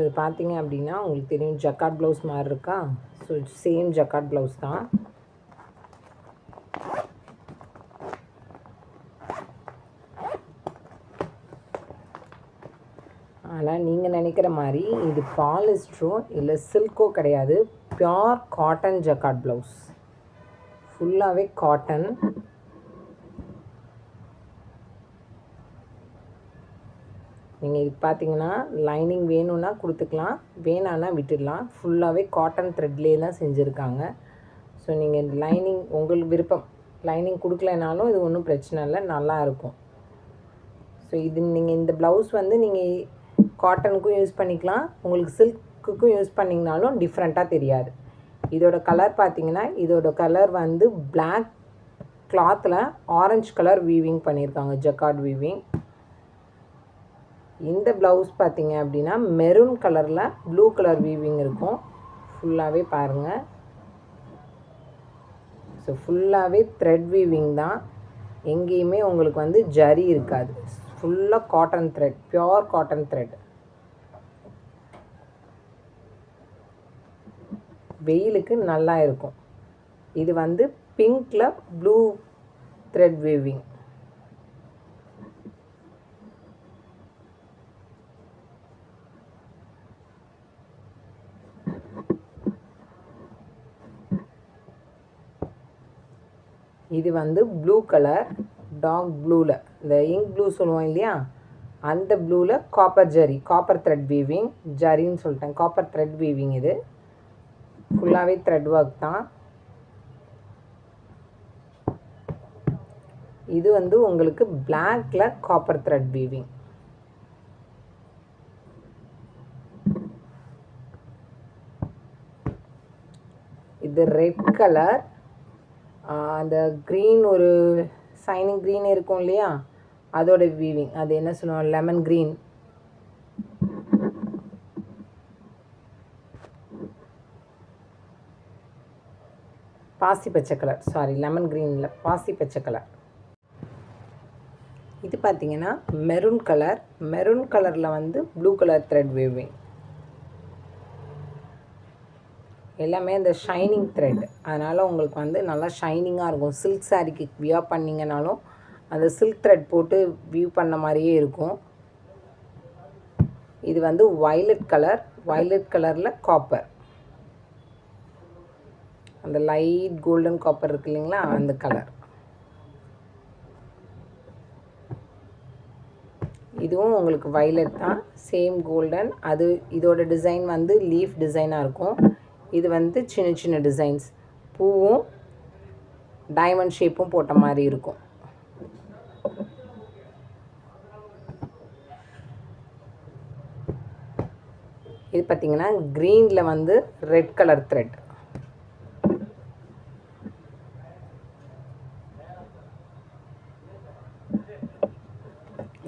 இது பார்த்தீங்க அப்படின்னா உங்களுக்கு தெரியும் ஜக்கார்ட் ப்ளவுஸ் மாதிரி இருக்கா. ஸோ சேம் ஜக்கார்ட் ப்ளவுஸ் தான். ஆனால் நீங்கள் நினைக்கிற மாதிரி இது பாலிஸ்டரோ இல்லை சில்கோ கிடையாது. பியோர் காட்டன் ஜக்கார்ட் ப்ளவுஸ், ஃபுல்லாகவே காட்டன். நீங்கள் இது பார்த்தீங்கன்னா லைனிங் வேணும்னா கொடுத்துக்கலாம், வேணான்னா விட்டுடலாம். ஃபுல்லாகவே காட்டன் த்ரெட்லேயே தான் செஞ்சுருக்காங்க. ஸோ நீங்கள் லைனிங் உங்களுக்கு விருப்பம், லைனிங் கொடுக்கலனாலும் இது ஒன்றும் பிரச்சனை இல்லை, நல்லாயிருக்கும். ஸோ இது நீங்கள் இந்த ப்ளவுஸ் வந்து நீங்கள் காட்டனுக்கும் யூஸ் பண்ணிக்கலாம், உங்களுக்கு சில்க்குக்கும் யூஸ் பண்ணிங்கனாலும் டிஃப்ரெண்ட்டாக தெரியாது. இதோட கலர் பார்த்தீங்கன்னா இதோட கலர் வந்து பிளாக் கிளாத்தில் ஆரஞ்சு கலர் வீவிங் பண்ணியிருக்காங்க, ஜக்கார்ட் வீவிங். இந்த ப்ளவுஸ் பார்த்தீங்க அப்படின்னா மெரூன் கலரில் ப்ளூ கலர் வீவிங் இருக்கும். ஃபுல்லாகவே பாருங்கள். ஸோ ஃபுல்லாகவே த்ரெட் வீவிங் தான், எங்கேயுமே உங்களுக்கு வந்து ஜரி இருக்காது. ஃபுல்லாக cotton thread, pure cotton thread. வெயிலுக்கு நல்லா இருக்கும். இது வந்து பிங்க்கில் ப்ளூ த்ரெட் வீவிங். இது வந்து ப்ளூ கலர், டார்க் ப்ளூவில், இந்த இங்க் ப்ளூ சொல்லுவோம் இல்லையா, அந்த ப்ளூவில் copper zari, copper thread weaving. ஜரின்னு சொல்லிட்டேன், காப்பர் த்ரெட் வீவிங். இது ஃபுல்லாகவே த்ரெட் ஒர்க் தான். இது வந்து உங்களுக்கு பிளாக்ல காப்பர் த்ரெட் வீவிங். இது ரெட் கலர், அந்த க்ரீன், ஒரு சைனிங் க்ரீன் இருக்கும் இல்லையா, அதோட வீவிங். அது என்ன சொல்லுவோம், லெமன் க்ரீன். பாசி பச்சை கலர், சாரி லெமன் க்ரீனில் பாசி பச்சை கலர். இது பார்த்தீங்கன்னா மெரூன் கலர், மெரூன் கலரில் வந்து ப்ளூ கலர் த்ரெட் வீவிங். எல்லாமே இந்த ஷைனிங் த்ரெட், அதனால் உங்களுக்கு வந்து நல்லா ஷைனிங்காக இருக்கும். சில்க் சாரீக்கு வியர் பண்ணிங்கனாலும் அந்த சில்க் த்ரெட் போட்டு வியூ பண்ண மாதிரியே இருக்கும். இது வந்து வயலட் கலர், வயலட் கலரில் காப்பர், அந்த லைட் கோல்டன் காப்பர் இருக்கு இல்லைங்களா, அந்த கலர். இதுவும் உங்களுக்கு வயலட் தான், சேம் கோல்டன். அது இதோட டிசைன் வந்து லீஃப் டிசைனாக இருக்கும். இது வந்து சின்ன சின்ன டிசைன்ஸ், பூவும் டைமண்ட் ஷேப்பும் போட்ட மாதிரி இருக்கும். இது பார்த்திங்கன்னா க்ரீனில் வந்து ரெட் கலர் த்ரெட்.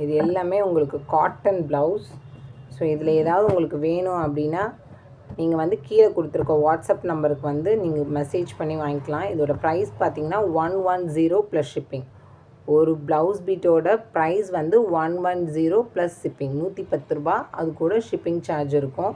இது எல்லாமே உங்களுக்கு காட்டன் ப்ளவுஸ். ஸோ இதில் ஏதாவது உங்களுக்கு வேணும் அப்படின்னா நீங்கள் வந்து கீழே கொடுத்துருக்க வாட்ஸ்அப் நம்பருக்கு வந்து நீங்கள் மெசேஜ் பண்ணி வாங்கிக்கலாம். இதோட ப்ரைஸ் பார்த்தீங்கன்னா 110 ப்ளஸ் ஷிப்பிங். ஒரு ப்ளவுஸ் பீட்டோட ப்ரைஸ் வந்து 110 ப்ளஸ் ஷிப்பிங், 110 ரூபா. அது கூட ஷிப்பிங் சார்ஜ் இருக்கும்.